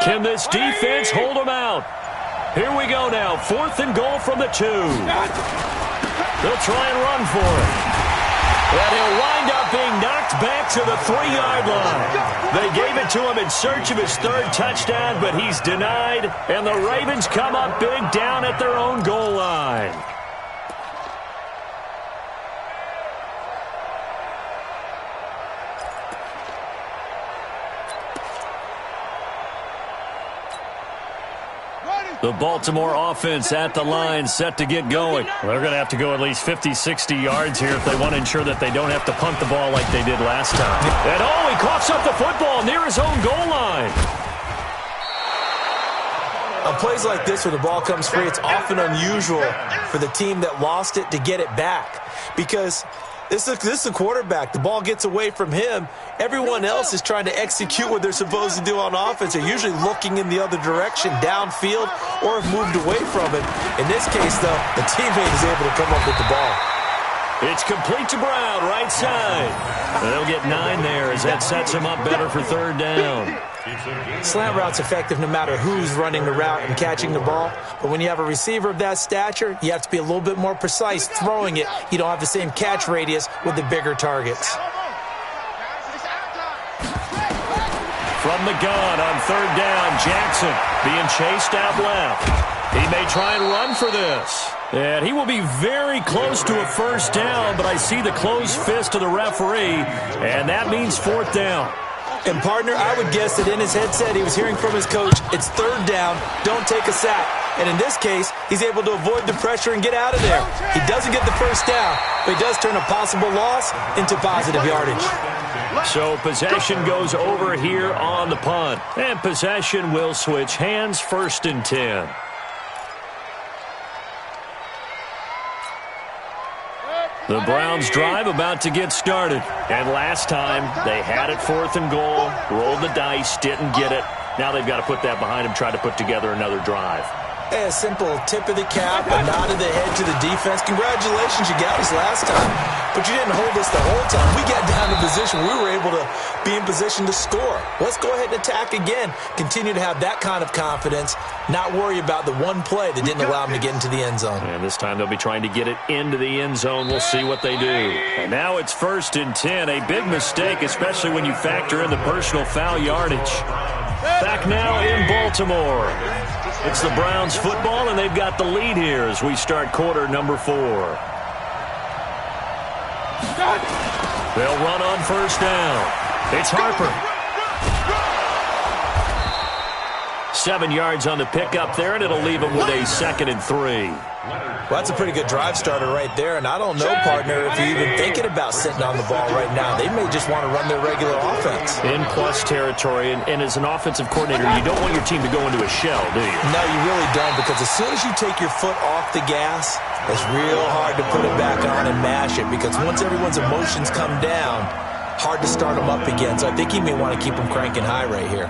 Can this defense hold them out? Here we go now. 4th and goal from the 2. They'll try and run for it. And he'll wind up being knocked back to the 3-yard line. They gave it to him in search of his 3rd touchdown, but he's denied. And the Ravens come up big down at their own goal line. The Baltimore offense at the line, set to get going. They're going to have to go at least 50, 60 yards here if they want to ensure that they don't have to punt the ball like they did last time. And he coughs up the football near his own goal line. On plays like this where the ball comes free, it's often unusual for the team that lost it to get it back. Because this is a quarterback. The ball gets away from him. Everyone else is trying to execute what they're supposed to do on offense. They're usually looking in the other direction, downfield, or have moved away from it. In this case, though, the teammate is able to come up with the ball. It's complete to Brown, right side. They'll get 9 there as that sets him up better for 3rd down. Slant route's effective no matter who's running the route and catching the ball. But when you have a receiver of that stature, you have to be a little bit more precise throwing it. You don't have the same catch radius with the bigger targets. From the gun on 3rd down, Jackson being chased out left. He may try and run for this. And he will be very close to a 1st down, but I see the closed fist of the referee, and that means 4th down. And, partner, I would guess that in his headset he was hearing from his coach, it's 3rd down, don't take a sack. And in this case, he's able to avoid the pressure and get out of there. He doesn't get the 1st down, but he does turn a possible loss into positive yardage. So possession goes over here on the punt. And possession will switch hands, 1st and 10. The Browns drive about to get started. And last time, they had it 4th and goal, rolled the dice, didn't get it. Now they've got to put that behind them, try to put together another drive. A simple tip of the cap, a nod of the head to the defense. Congratulations, you got us last time. But you didn't hold us the whole time. We got down to position. We were able to be in position to score. Let's go ahead and attack again. Continue to have that kind of confidence. Not worry about the one play that didn't allow them to get into the end zone. And this time they'll be trying to get it into the end zone. We'll see what they do. And now it's 1st and 10. A big mistake, especially when you factor in the personal foul yardage. Back now in Baltimore. It's the Browns football, and they've got the lead here as we start quarter number 4. They'll run on 1st down. It's Harper. 7 yards on the pickup there, and it'll leave him with a 2nd and 3. Well, that's a pretty good drive starter right there, and I don't know, partner, if you're even thinking about sitting on the ball right now. They may just want to run their regular offense. In plus territory, and as an offensive coordinator, you don't want your team to go into a shell, do you? No, you really don't, because as soon as you take your foot off the gas, it's real hard to put it back on and mash it, because once everyone's emotions come down, hard to start them up again. So I think he may want to keep them cranking high right here.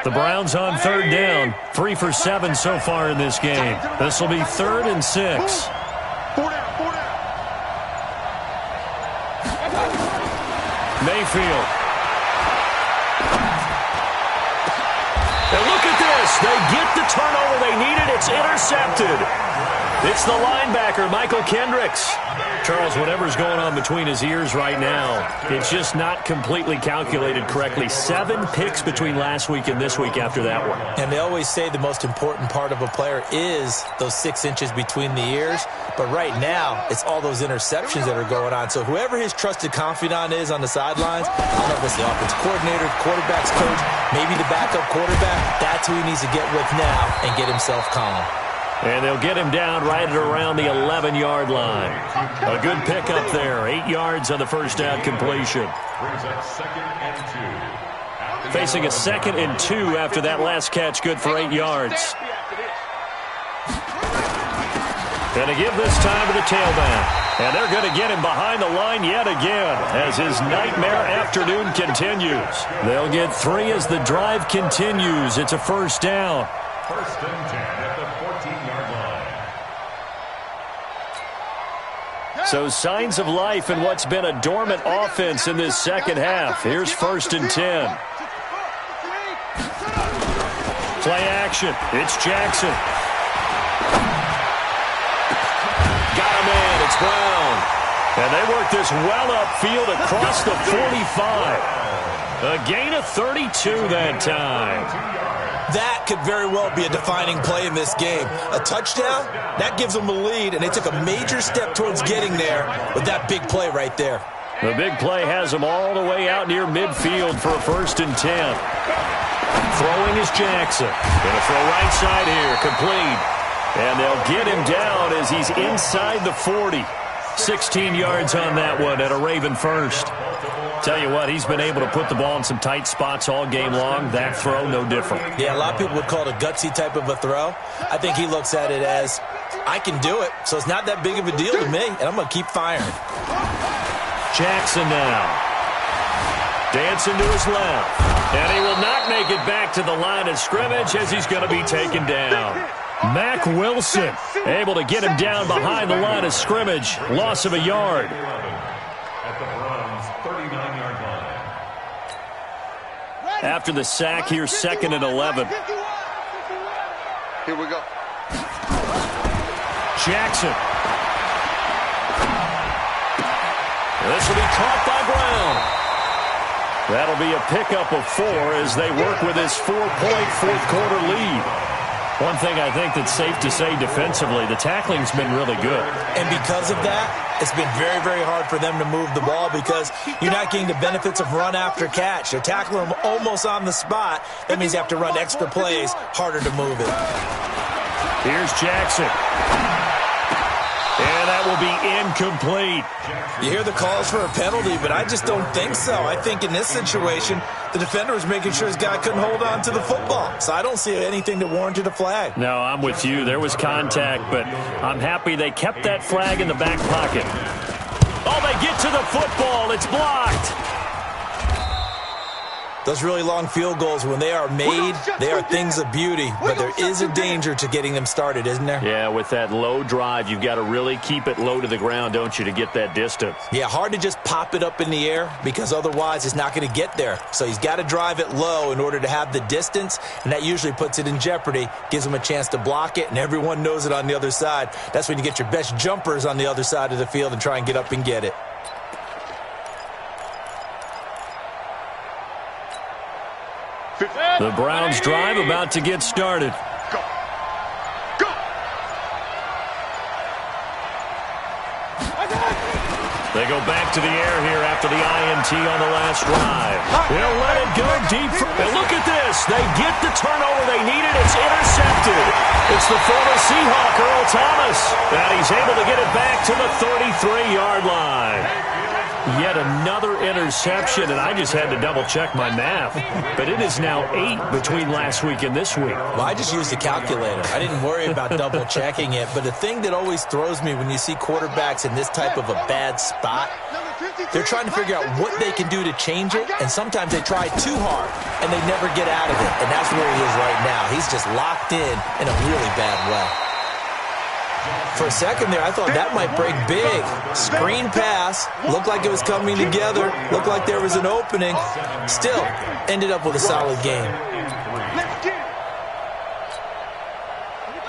The Browns on 3rd down. 3 for 7 so far in this game. This will be 3rd and 6. 4 down. Mayfield. And look at this. They get the turnover they needed. It's intercepted. It's the linebacker, Michael Kendricks. Charles, whatever's going on between his ears right now, it's just not completely calculated correctly. 7 picks between last week and this week after that one. And they always say the most important part of a player is those 6 inches between the ears. But right now, it's all those interceptions that are going on. So whoever his trusted confidant is on the sidelines, I don't know if it's the offensive coordinator, quarterback's coach, maybe the backup quarterback, that's who he needs to get with now and get himself calm. And they'll get him down right at around the 11-yard line. A good pickup there. 8 yards on the first down completion. Facing a 2nd and 2 after that last catch, good for 8 yards. And to give this time to the tailback. And they're going to get him behind the line yet again as his nightmare afternoon continues. They'll get 3 as the drive continues. It's a first down. 1st and 10 at the 14-yard line. So signs of life in what's been a dormant offense in this second half. Here's 1st and 10. Play action. It's Jackson. Got him in. It's Brown. And they work this well upfield across the 45. A gain of 32 that time. That could very well be a defining play in this game. A touchdown, that gives them a lead, and they took a major step towards getting there with that big play right there. The big play has them all the way out near midfield for a 1st and 10. Throwing is Jackson. Going to throw right side here, complete. And they'll get him down as he's inside the 40. 16 yards on that one at a Raven first. Tell you what, he's been able to put the ball in some tight spots all game long. That throw, no different. Yeah, a lot of people would call it a gutsy type of a throw. I think he looks at it as, I can do it, so it's not that big of a deal to me, and I'm going to keep firing. Jackson now. Dancing to his left. And he will not make it back to the line of scrimmage as he's going to be taken down. Mack Wilson able to get him down behind the line of scrimmage. Loss of a yard. At the Browns' 39-yard line. After the sack, here's 2nd and 11. Here we go. Jackson. This will be caught by Brown. That'll be a pickup of 4 as they work with his 4-point fourth-quarter lead. One thing I think that's safe to say defensively, the tackling's been really good. And because of that, it's been very, very hard for them to move the ball because you're not getting the benefits of run after catch. They're tackling them almost on the spot. That means you have to run extra plays, harder to move it. Here's Jackson. And that will be incomplete. You hear the calls for a penalty, but I just don't think so. I think in this situation, the defender was making sure his guy couldn't hold on to the football. So I don't see anything that warranted a flag. No, I'm with you. There was contact, but I'm happy they kept that flag in the back pocket. Oh, they get to the football. It's blocked. Those really long field goals, when they are made, they are things of beauty. But there is a danger to getting them started, isn't there? Yeah, with that low drive, you've got to really keep it low to the ground, don't you, to get that distance. Yeah, hard to just pop it up in the air because otherwise it's not going to get there. So he's got to drive it low in order to have the distance, and that usually puts it in jeopardy, gives him a chance to block it, and everyone knows it on the other side. That's when you get your best jumpers on the other side of the field and try and get up and get it. The Browns drive about to get started. They go back to the air here after the INT on the last drive. They'll let it go deep. And look at this. They get the turnover they needed. It's intercepted. It's the former Seahawk, Earl Thomas. And he's able to get it back to the 33-yard line. Yet another interception, and I just had to double-check my math. But it is now 8 between last week and this week. Well, I just used a calculator. I didn't worry about double-checking it. But the thing that always throws me when you see quarterbacks in this type of a bad spot, they're trying to figure out what they can do to change it, and sometimes they try too hard, and they never get out of it. And that's where he is right now. He's just locked in a really bad way. For a second there, I thought that might break big. Screen pass. Looked like it was coming together. Looked like there was an opening. Still, ended up with a solid game.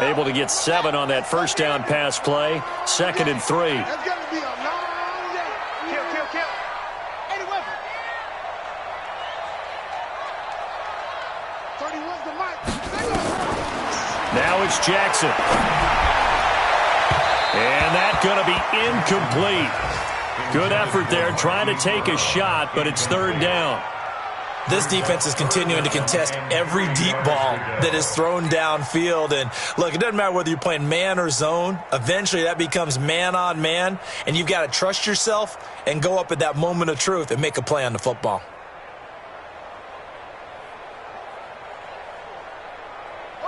Able to get 7 on that first down pass play. 2nd and 3. That's going to be a long day. Kill. Any weapon. 31's the mic. Now it's Jackson. And that's going to be incomplete. Good effort there trying to take a shot, but it's 3rd down. This defense is continuing to contest every deep ball that is thrown downfield. And, look, it doesn't matter whether you're playing man or zone. Eventually that becomes man on man, and you've got to trust yourself and go up at that moment of truth and make a play on the football.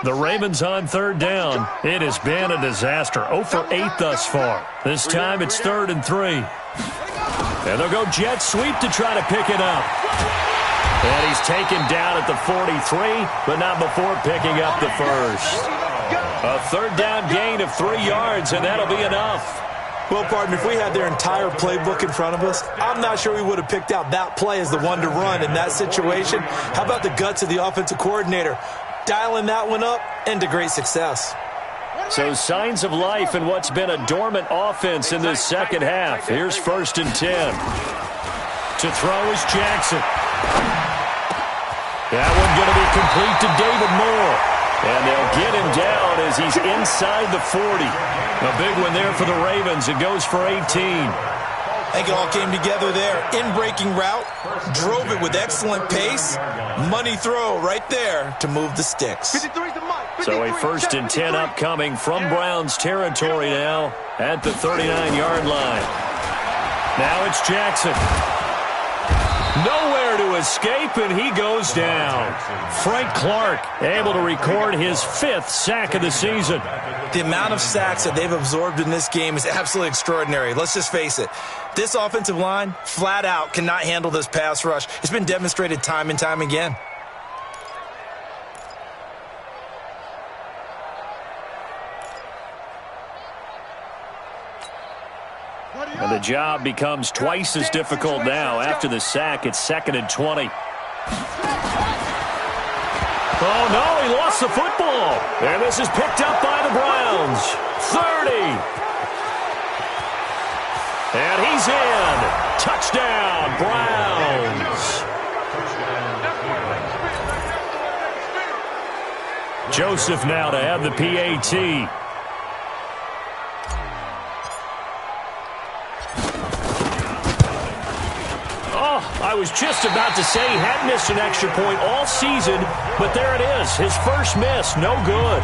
The Ravens on 3rd down. It has been a disaster. 0 for 8 thus far. This time it's 3rd and 3. And they'll go jet sweep to try to pick it up. And he's taken down at the 43, but not before picking up the first. A 3rd down gain of 3 yards, and that'll be enough. Well, partner, if we had their entire playbook in front of us, I'm not sure we would have picked out that play as the one to run in that situation. How about the guts of the offensive coordinator? Dialing that one up into great success. So signs of life in what's been a dormant offense in this second half. Here's 1st and 10. To throw is Jackson. That one going to be complete to David Moore. And they'll get him down as he's inside the 40. A big one there for the Ravens. It goes for 18. I think it all came together there. In-breaking route, drove it with excellent pace. Money throw right there to move the sticks. So a 1st and 10 upcoming from Browns territory now at the 39-yard line. Now it's Jackson. Nowhere to escape, and he goes down. Frank Clark able to record his 5th sack of the season. The amount of sacks that they've absorbed in this game is absolutely extraordinary. Let's just face it. This offensive line, flat out, cannot handle this pass rush. It's been demonstrated time and time again. And the job becomes twice as difficult now. After the sack, it's 2nd and 20. Oh, no, he lost the football. And this is picked up by the Browns. 30. And he's in. Touchdown, Browns. Joseph now to have the PAT. I was just about to say he hadn't missed an extra point all season, but there it is. His first miss, no good.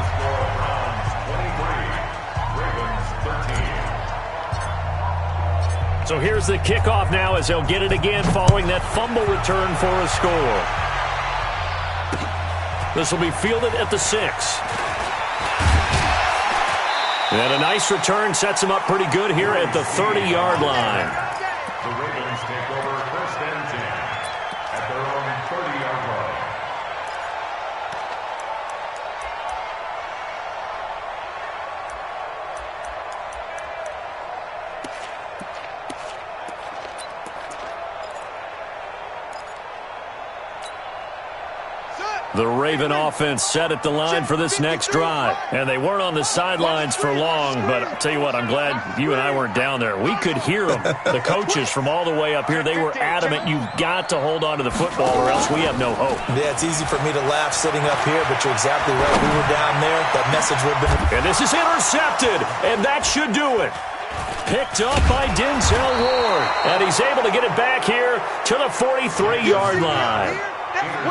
So here's the kickoff now as they'll get it again following that fumble return for a score. This will be fielded at the 6. And a nice return sets him up pretty good here at the 30-yard line. The Ravens take over 1st and 10 at their own 30-yard line. Set. The Raven offense set at the line for this next drive. And they weren't on the sidelines for long, but I'll tell you what, I'm glad you and I weren't down there. We could hear them. The coaches from all the way up here, they were adamant, you've got to hold on to the football or else we have no hope. Yeah, it's easy for me to laugh sitting up here, but you're exactly right. We were down there. That message would have been... And this is intercepted, and that should do it. Picked up by Denzel Ward, and he's able to get it back here to the 43-yard line.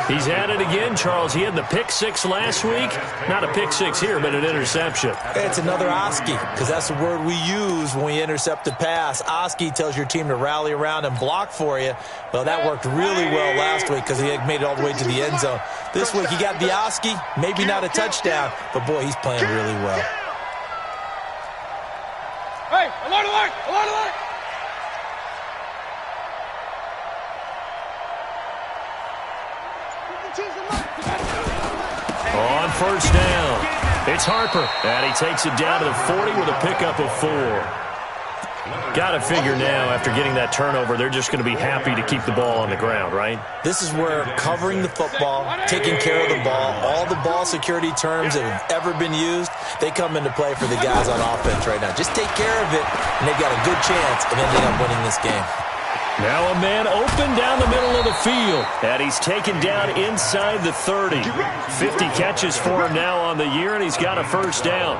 He's at it again, Charles. He had the pick six last week. Not a pick six here, but an interception. It's another Oski, because that's the word we use when we intercept a pass. Oski tells your team to rally around and block for you. Well, that worked really well last week because he had made it all the way to the end zone. This week he got the Oski, maybe not a touchdown, but boy, he's playing really well. Hey, alert, alert, alert, alert! On first down, it's Harper, and he takes it down to the 40 with a pickup of 4. Got to figure now, after getting that turnover, they're just going to be happy to keep the ball on the ground, right? This is where covering the football, taking care of the ball, all the ball security terms that have ever been used, they come into play for the guys on offense right now. Just take care of it, and they've got a good chance of ending up winning this game. Now a man open down the middle of the field, and he's taken down inside the 30. 50 catches for him now on the year, and he's got a first down.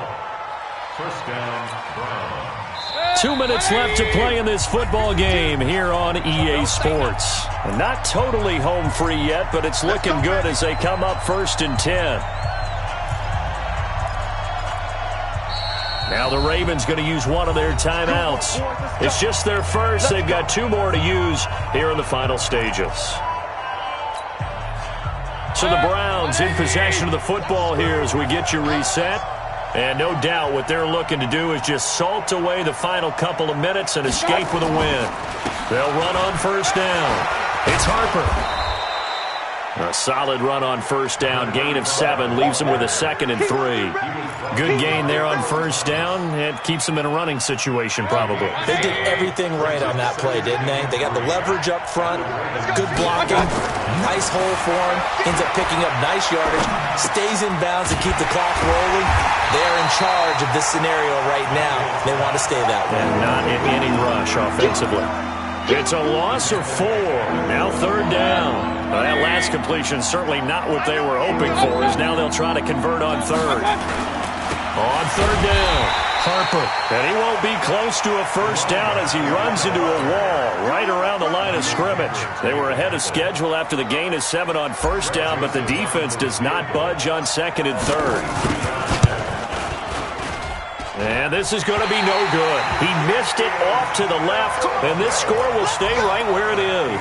First down, Browns. 2 minutes left to play in this football game here on EA Sports. Not totally home free yet, but it's looking good as they come up 1st and 10. Now the Ravens going to use one of their timeouts. It's just their first. They've got 2 more to use here in the final stages. So the Browns in possession of the football here as we get you reset. And no doubt what they're looking to do is just salt away the final couple of minutes and escape with a win. They'll run on first down. It's Harper. A solid run on first down. Gain of 7 leaves him with a 2nd and 3. Good gain there on first down. It keeps them in a running situation probably. They did everything right on that play, didn't they? They got the leverage up front, good blocking, nice hole for him, ends up picking up nice yardage, stays in bounds to keep the clock rolling. They're in charge of this scenario right now. They want to stay that way. And not in any rush offensively. It's a loss of 4. Now 3rd down. Well, that last completion certainly not what they were hoping for, as now they'll try to convert on 3rd. On 3rd down, Harper. And he won't be close to a first down as he runs into a wall right around the line of scrimmage. They were ahead of schedule after the gain of 7 on first down, but the defense does not budge on 2nd and 3rd. And this is going to be no good. He missed it off to the left, and this score will stay right where it is.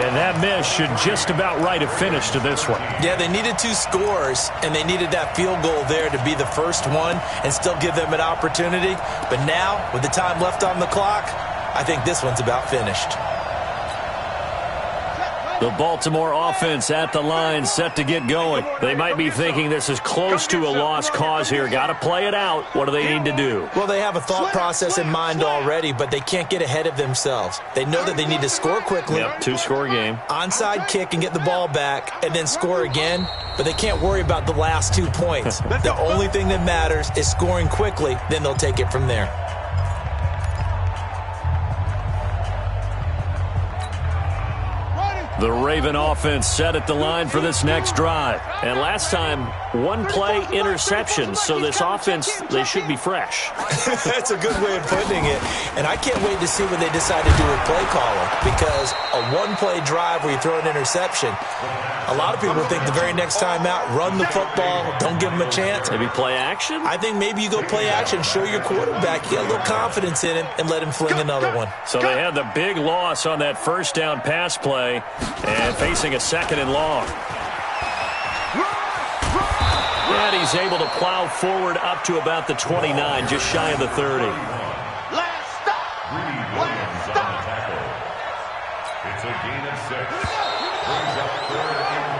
And that miss should just about write a finish to this one. Yeah, they needed 2 scores, and they needed that field goal there to be the first one and still give them an opportunity. But now, with the time left on the clock, I think this one's about finished. The Baltimore offense at the line, set to get going. They might be thinking this is close to a lost cause here. Got to play it out. What do they need to do? Well, they have a thought process in mind already, but they can't get ahead of themselves. They know that they need to score quickly. Yep, 2-score game. Onside kick and get the ball back, and then score again. But they can't worry about the last 2 points. The only thing that matters is scoring quickly. Then they'll take it from there. The Raven offense set at the line for this next drive. And last time, 1-play interception. So this offense, they should be fresh. That's a good way of putting it. And I can't wait to see what they decide to do with play calling. Because a 1-play drive where you throw an interception, a lot of people think the very next time out, run the football, don't give them a chance. Maybe play action? I think maybe you go play action, show your quarterback, you get a little confidence in him, and let him fling another one. So they had the big loss on that first down pass play and facing a 2nd and long. And he's able to plow forward up to about the 29, just shy of the 30. Last stop. Last stop. It's a gain of 6. Brings up 3rd and